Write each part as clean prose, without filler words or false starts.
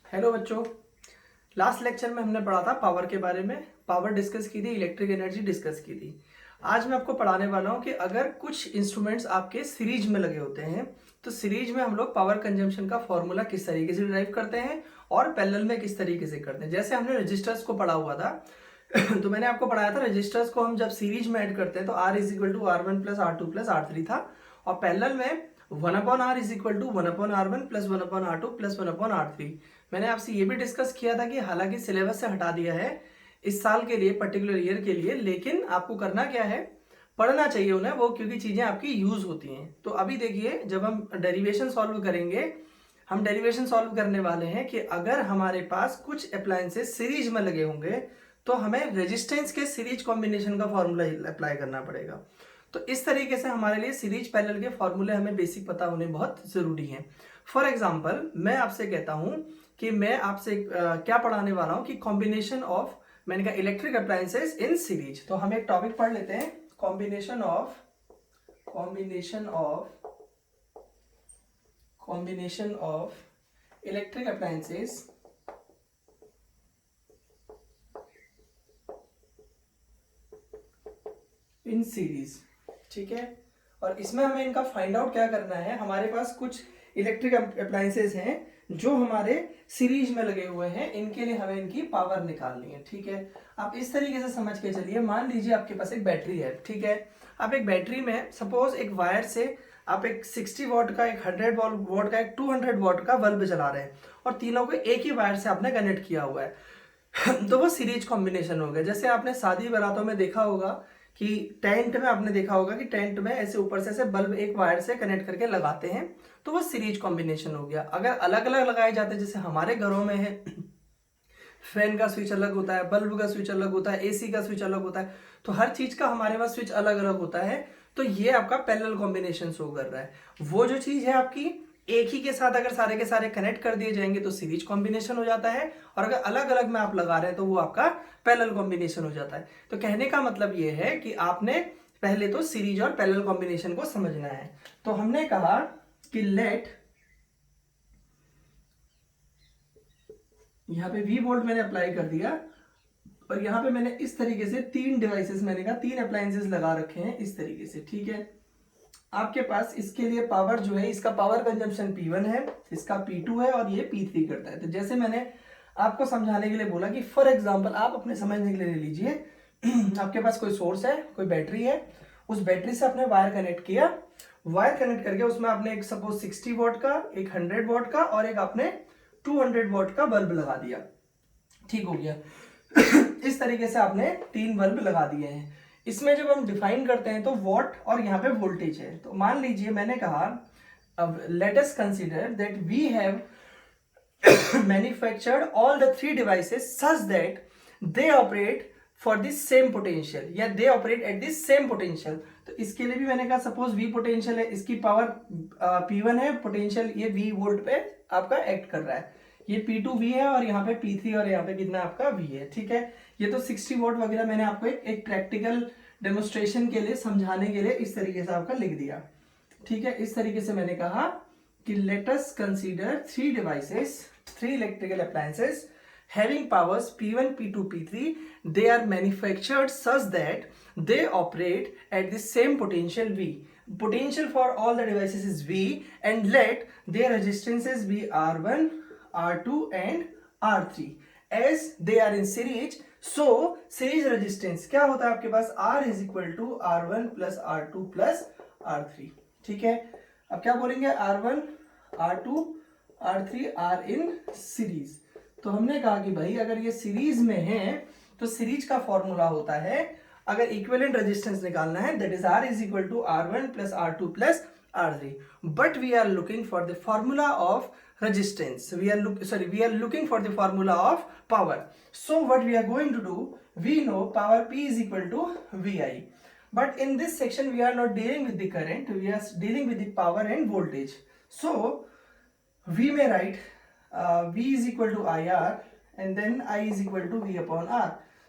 Hello बच्चों। Last lecture में हमने पढ़ा था पावर के बारे में। पावर डिस्कस की थी, इलेक्ट्रिक एनर्जी डिस्कस की थी। आज मैं आपको पढ़ाने वाला हूं कि अगर कुछ इंस्ट्रूमेंट्स आपके सीरीज में लगे होते हैं तो सीरीज में हम लोग पावर कंजम्पशन का फॉर्मूला किस तरीके से डिराइव करते हैं और पैरेलल में किस तरीके से करते हैं। जैसे हमने रजिस्टर्स को पढ़ा हुआ था तो मैंने आपको पढ़ाया था रजिस्टर्स को हम जब सीरीज में ऐड करते हैं तो R is equal to R1 plus R2 plus R3 था, और पैरेलल में 1/R is equal to 1/R1 plus 1/R2 plus 1/R3। मैंने आपसे ये भी डिस्कस किया था कि हालांकि सिलेबस से हटा दिया है इस साल के लिए, पर्टिकुलर ईयर के लिए, लेकिन आपको करना क्या है, पढ़ना चाहिए उन्हें वो, क्योंकि चीजें आपकी यूज होती हैं। तो अभी देखिए, जब हम डेरिवेशन सॉल्व करेंगे, हम डेरिवेशन सॉल्व करने वाले हैं कि अगर हमारे पास कुछ अप्लायंसेस सीरीज में लगे होंगे तो हमें रेजिस्टेंस के सीरीज कॉम्बिनेशन का फॉर्मूला अप्लाई करना पड़ेगा। तो इस तरीके से हमारे लिए सीरीज पैरेलल के फॉर्मूले हमें बेसिक पता होने बहुत जरूरी हैं। फॉर एग्जांपल, मैं आपसे कहता हूं कि मैं आपसे क्या पढ़ाने वाला हूं कि कॉम्बिनेशन ऑफ, मैंने कहा इलेक्ट्रिक अप्लायंसेस इन सीरीज। तो हम एक टॉपिक पढ़ लेते हैं, combination of electric appliances in series. ठीक है, और इसमें हमें इनका फाइंड आउट क्या करना है। हमारे पास कुछ इलेक्ट्रिक अप्लायंसेस हैं जो हमारे सीरीज में लगे हुए हैं, इनके लिए हमें इनकी पावर निकालनी है। ठीक है, आप इस तरीके से समझ के चलिए। मान लीजिए आपके पास एक बैटरी है, ठीक है। आप एक बैटरी में सपोज एक वायर से आप एक 60 वॉट का, एक 100 वॉट का, एक 200 वॉट का बल्ब जला रहे हैं और तीनों को एक ही वायर से आपने कनेक्ट किया हुआ है तो वो सीरीज कॉम्बिनेशन हो गया। जैसे आपने शादी बारातों में देखा होगा कि टेंट में आपने देखा होगा कि टेंट में ऐसे ऊपर से ऐसे बल्ब एक वायर से कनेक्ट करके लगाते हैं, तो वो सीरीज कॉम्बिनेशन हो गया। अगर अलग अलग लगाए जाते हैं, जैसे हमारे घरों में है फैन का स्विच अलग होता है, बल्ब का स्विच अलग होता है, एसी का स्विच अलग होता है, तो हर चीज का हमारे पास स्विच अलग अलग होता है। तो ये आपका पैरेलल कॉम्बिनेशन शो कर रहा है। वो जो चीज है आपकी एक ही के साथ अगर सारे के सारे कनेक्ट कर दिए जाएंगे तो सीरीज कॉम्बिनेशन हो जाता है, और अगर अलग अलग में आप लगा रहे हैं तो वो आपका पैरेलल कॉम्बिनेशन हो जाता है। तो कहने का मतलब ये है कि आपने पहले तो सीरीज और पैरेलल कॉम्बिनेशन को समझना है। तो हमने कहा कि लेट, यहां पे V वोल्ट मैंने अप्लाई कर दिया, और यहां पे मैंने इस तरीके से तीन डिवाइसेस, मैंने कहा तीन अप्लायंसेस लगा रखे हैं इस तरीके से। ठीक है, आपके पास इसके लिए पावर जो है, इसका पावर कंजम्पशन P1 है, इसका P2 है और ये P3 करता है। तो जैसे मैंने आपको समझाने के लिए बोला कि फॉर एग्जांपल आप अपने समझने के लिए ले लीजिए आपके पास कोई सोर्स है, कोई बैटरी है, उस बैटरी से आपने वायर कनेक्ट किया, वायर कनेक्ट करके उसमें आपने एक सपोज 60 वॉट का, एक 100 वॉट का और एक आपने 200 वॉट का बल्ब लगा दिया। ठीक हो गया इस तरीके से आपने तीन बल्ब लगा दिए हैं। इसमें जब हम डिफाइन करते हैं तो वॉट और यहाँ पे वोल्टेज है। तो मान लीजिए मैंने कहा, अब let us consider that we have manufactured all the three devices such that they operate for the same potential, या they operate at the same potential। तो इसके लिए भी मैंने कहा सपोज V पोटेंशियल है, इसकी पावर P1 है, पोटेंशियल ये V वोल्ट पे आपका एक्ट कर रहा है, ये P2V है और यहाँ पे P3 और यहाँ पे कितना आपका V है। ठीक है, ये तो 60 वोल्ट वगैरह मैंने आपको एक प्रैक्टिकल डेमोन्स्ट्रेशन के लिए, समझाने के लिए इस तरीके से आपका लिख दिया। ठीक है, इस तरीके से मैंने कहा कि let us consider three devices, three electrical appliances having powers P1, P2, P3. They are manufactured such that they operate at the same potential V. Potential for all the devices is V, and let their resistances be R1, R2 and R3 as they are in series. So series resistance क्या होता है आपके पास, R is equal to R1 plus R2 plus R3। ठीक है, अब क्या बोलेंगे, R1, R2, R3 are in series. तो हमने कहा कि भाई अगर ये सीरीज में है तो सीरीज का फॉर्मूला होता है, अगर इक्विवेलेंट रेजिस्टेंस निकालना है, that is R is equal to R1 plus R2 plus R3। But we are looking for the formula of resistance, we are looking for the formula of power. So what we are going to do, we know power P is equal to VI, but in this section we are not dealing with the current, we are dealing with the power and voltage. So we may write V is equal to IR and then I is equal to V upon R.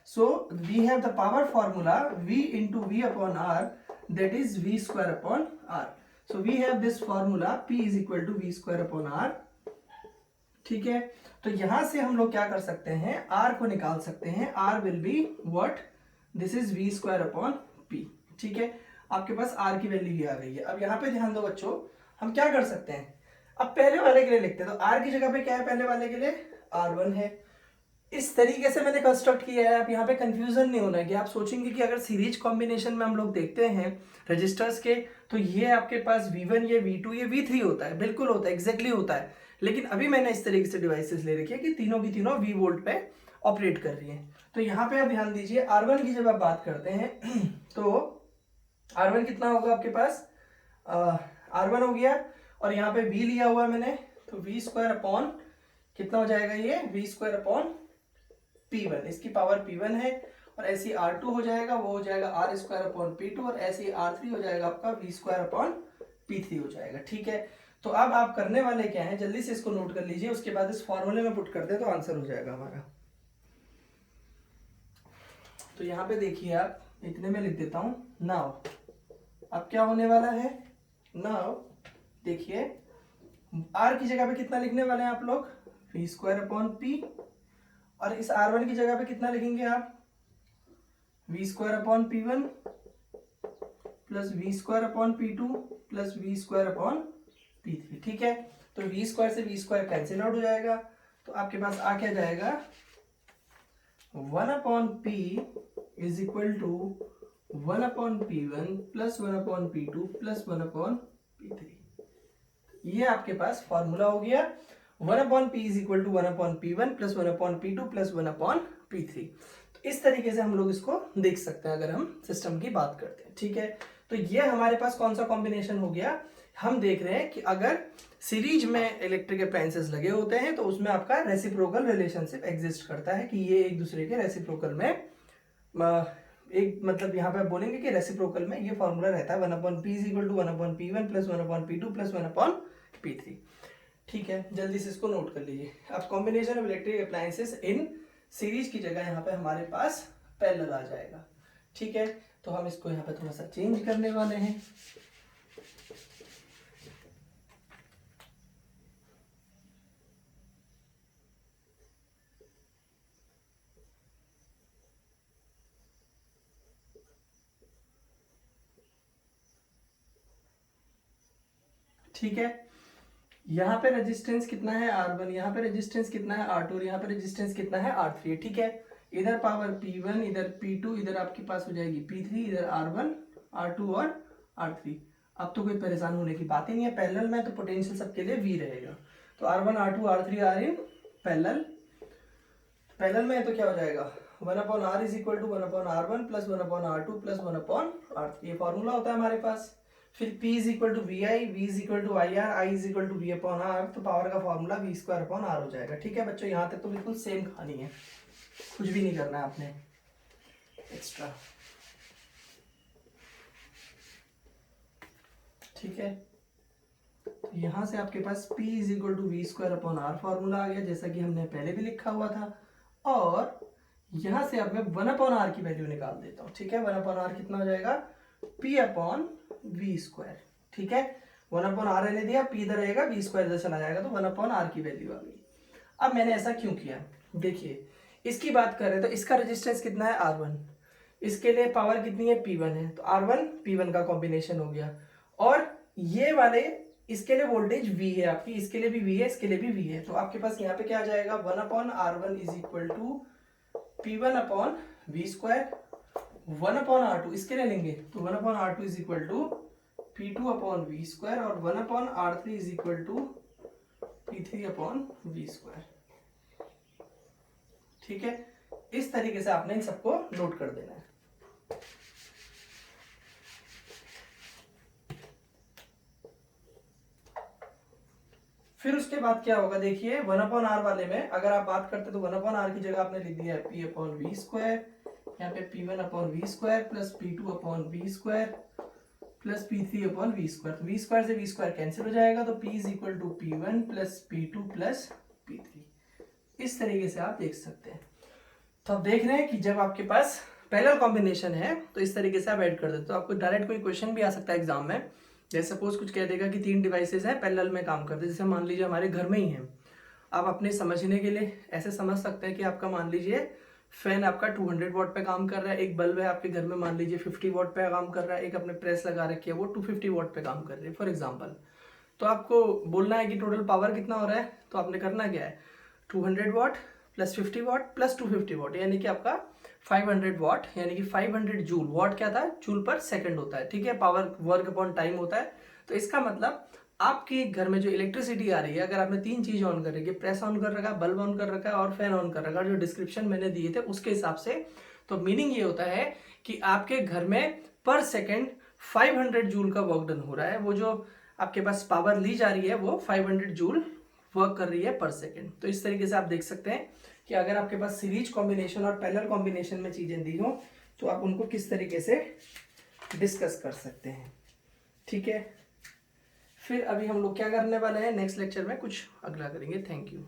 So we have the power formula V into V upon R, that is V square upon R. So we have this formula P is equal to V square upon R. ठीक है, तो यहां से हम लोग क्या कर सकते हैं, आर को निकाल सकते हैं। R will be what, this is V square upon P. ठीक है, आपके पास आर की वैल्यू ये आ गई है। अब यहाँ पे ध्यान दो बच्चों, हम क्या कर सकते हैं, अब पहले वाले के लिए लिखते हैं। तो आर की जगह पे क्या है, पहले वाले के लिए R1 है। इस तरीके से मैंने कंस्ट्रक्ट किया है। आप यहाँ पे कंफ्यूजन नहीं होना है कि आप सोचेंगे कि अगर सीरीज कॉम्बिनेशन में हम लोग देखते हैं रजिस्टर्स के, तो ये आपके पास V1, ये V2, ये V3 होता है। बिल्कुल होता है, एग्जैक्टली होता है। लेकिन अभी मैंने इस तरीके से डिवाइसेस ले रखी है कि तीनों की तीनों V वोल्ट पे ऑपरेट कर रही है। तो यहाँ पे आप ध्यान दीजिए, R1 की जब आप बात करते हैं तो R1 कितना होगा आपके पास, R1 हो गया, और यहाँ पे V लिया हुआ है मैंने, तो V स्क्वायर अपॉन कितना हो जाएगा, ये V स्क्वायर अपॉन P1, इसकी पावर P1 है। और ऐसे R2 हो जाएगा, वो हो जाएगा R स्क्वायर अपॉन P2, और ऐसे R3 हो जाएगा आपका V स्क्वायर अपॉन P3 हो जाएगा। ठीक है, तो अब आप करने वाले क्या है, जल्दी से इसको नोट कर लीजिए, उसके बाद इस फॉर्मूले में पुट कर दे तो आंसर हो जाएगा हमारा। तो यहाँ पे देखिए, आप इतने में लिख देता हूं नाउ। अब क्या होने वाला है, नाउ देखिए, आर की जगह पे कितना लिखने वाले हैं आप लोग, वी स्क्वायर अपॉन पी, और इस R1 की जगह पे कितना लिखेंगे आप, V square upon P1 plus V square upon P2 plus V square upon P3। ठीक है, तो वी स्क्वायर से वी स्क्वायर कैंसिल आउट हो जाएगा, तो आपके पास आ क्या जाएगा, 1 upon P is equal to 1 upon P1 plus 1 upon P2 plus 1 upon P3। ये आपके पास फॉर्मूला हो गया। 1 upon P is equal to 1 upon P1 plus 1 upon P2 plus 1 upon P3। तो इस तरीके से हम लोग इसको देख सकते हैं अगर हम सिस्टम की बात करते हैं। ठीक है, तो ये हमारे पास कौन सा कॉम्बिनेशन हो गया, हम देख रहे हैं कि अगर सीरीज में इलेक्ट्रिक अप्लायंसेस लगे होते हैं तो उसमें आपका रेसिप्रोकल रिलेशनशिप एग्जिस्ट करता है, कि ये एक दूसरे के रेसिप्रोकल में एक, मतलब यहाँ पे आप बोलेंगे कि रेसिप्रोकल में ये फॉर्मूला रहता है 1 upon P is equal to 1 upon P1 plus 1 upon P2 plus 1 upon P3। ठीक है, जल्दी से इसको नोट कर लीजिए। अब combination of electric appliances in series की जगह यहाँ पे हमारे पास पैरेलल आ जाएगा। ठीक है, तो हम इसको यहाँ पे थोड़ा सा चेंज करने वाले हैं। ठीक है, यहाँ पे रेजिस्टेंस कितना है R1, यहाँ पे रेजिस्टेंस कितना है R2, और यहाँ पे रेजिस्टेंस कितना है R3। ठीक है, इधर पावर P1, इधर P2, इधर आपके पास हो जाएगी P3, इधर R1, R2 और R3। अब तो कोई परेशान होने की बात ही नहीं है, पैरेलल में तो पोटेंशियल सबके लिए V रहेगा। तो R1, R2, R3 are in parallel. Parallel में तो क्या हो जाएगा, 1 upon R is equal to 1 upon R1 plus 1 upon R2 plus 1 upon R3। ये फॉर्मूला होता है हमारे पास। फिर P is equal to V I, V is equal to I R, I is equal to V upon R. तो power का formula V square upon R हो जाएगा। ठीक है बच्चों, यहाँ तक तो बिल्कुल सेम कहानी है, कुछ भी नहीं करना है आपने एक्स्ट्रा। ठीक है, तो यहाँ से आपके पास P is equal to v square upon r formula आ गया, जैसा कि हमने पहले भी लिखा हुआ था। और यहाँ से अब मैं 1 अपॉन आर की वैल्यू निकाल देता हूँ। ठीक है, 1 अपॉन आर कितना हो जाएगा, P अपॉन वी स्क्वायर। ठीक है, 1 अपॉन आर रहने दिया, P इधर रहेगा, वी स्क्वायर इधर चला जाएगा, तो 1 अपॉन आर की वैल्यू आ गई। अब मैंने ऐसा क्यों किया, देखिए इसकी बात कर रहे हैं तो इसका रेजिस्टेंस कितना है R1, इसके लिए पावर कितनी है P1 है, तो R1 P1 का कॉम्बिनेशन हो गया। और ये वाले इसके लिए वोल्टेज V है आपकी, इसके लिए भी V है, इसके लिए भी V है। तो आपके पास यहाँ पे क्या आ जाएगा, 1 upon R1 is equal to P1 upon V square, 1 upon R2 इसके लिए लेंगे तो 1 upon R2 is equal to P2 upon V square, और 1 upon R3 is equal to P3 upon V square. ठीक है, इस तरीके से आपने इन सबको नोट कर देना है। फिर उसके बाद क्या होगा, देखिए 1 अपॉन आर वाले में अगर आप बात करते तो 1 अपॉन आर की जगह आपने लिख दिया है P अपॉन वी स्क्वायर, यहाँ पे P1 upon V square plus P2 upon V square plus P3 upon V square. तो वी स्क्वायर से वी स्क्वायर कैंसिल हो जाएगा, तो P is equal to P1 plus P2 plus P3। इस तरीके से आप देख सकते हैं। तो आप देख रहे हैं कि जब आपके पास पैरेलल कॉम्बिनेशन है तो इस तरीके से आप ऐड कर देते हो। तो आपको डायरेक्ट कोई क्वेश्चन भी आ सकता है एग्जाम में, जैसे सपोज कुछ कह देगा कि 3 डिवाइसेस हैं पैरेलल में काम करते हैं, जैसे मान लीजिए हमारे घर में ही हैं आप अपने समझने के लिए ऐसे समझ सकते हैं कि आपका मान लीजिए फैन आपका 200 वॉट पे काम कर रहा है, एक बल्ब है आपके घर में मान लीजिए 50 वॉट पे काम कर रहा है, एक अपने प्रेस लगा रखी है वो 250 वॉट पे काम कर रही है फॉर एग्जांपल। तो आपको बोलना है कि टोटल पावर कितना हो रहा है, तो आपने करना क्या है 200 what plus 50 what plus 250 what यानी कि आपका 500 वॉट, यानी कि 500 जूल। वॉट क्या था, जूल पर सेकंड होता है, ठीक है, पावर वर्क अपॉन टाइम होता है। तो इसका मतलब आपके घर में जो इलेक्ट्रिसिटी आ रही है, अगर आपने तीन चीज ऑन कर रखी है, प्रेस ऑन कर रखा है, बल्ब ऑन कर रखा है और फैन ऑन कर रखा है, जो डिस्क्रिप्शन मैंने दिए थे उसके हिसाब से, तो मीनिंग ये होता है कि आपके घर में पर सेकेंड 500 जूल का वर्क डन हो रहा है। वो जो आपके पास पावर ली जा रही है वो 500 जूल वर्क कर रही है पर सेकेंड। तो इस तरीके से आप देख सकते हैं कि अगर आपके पास सीरीज कॉम्बिनेशन और पैरेलल कॉम्बिनेशन में चीजें दी हो तो आप उनको किस तरीके से डिस्कस कर सकते हैं, ठीक है। फिर अभी हम लोग क्या करने वाले हैं, नेक्स्ट लेक्चर में कुछ अगला करेंगे। Thank you.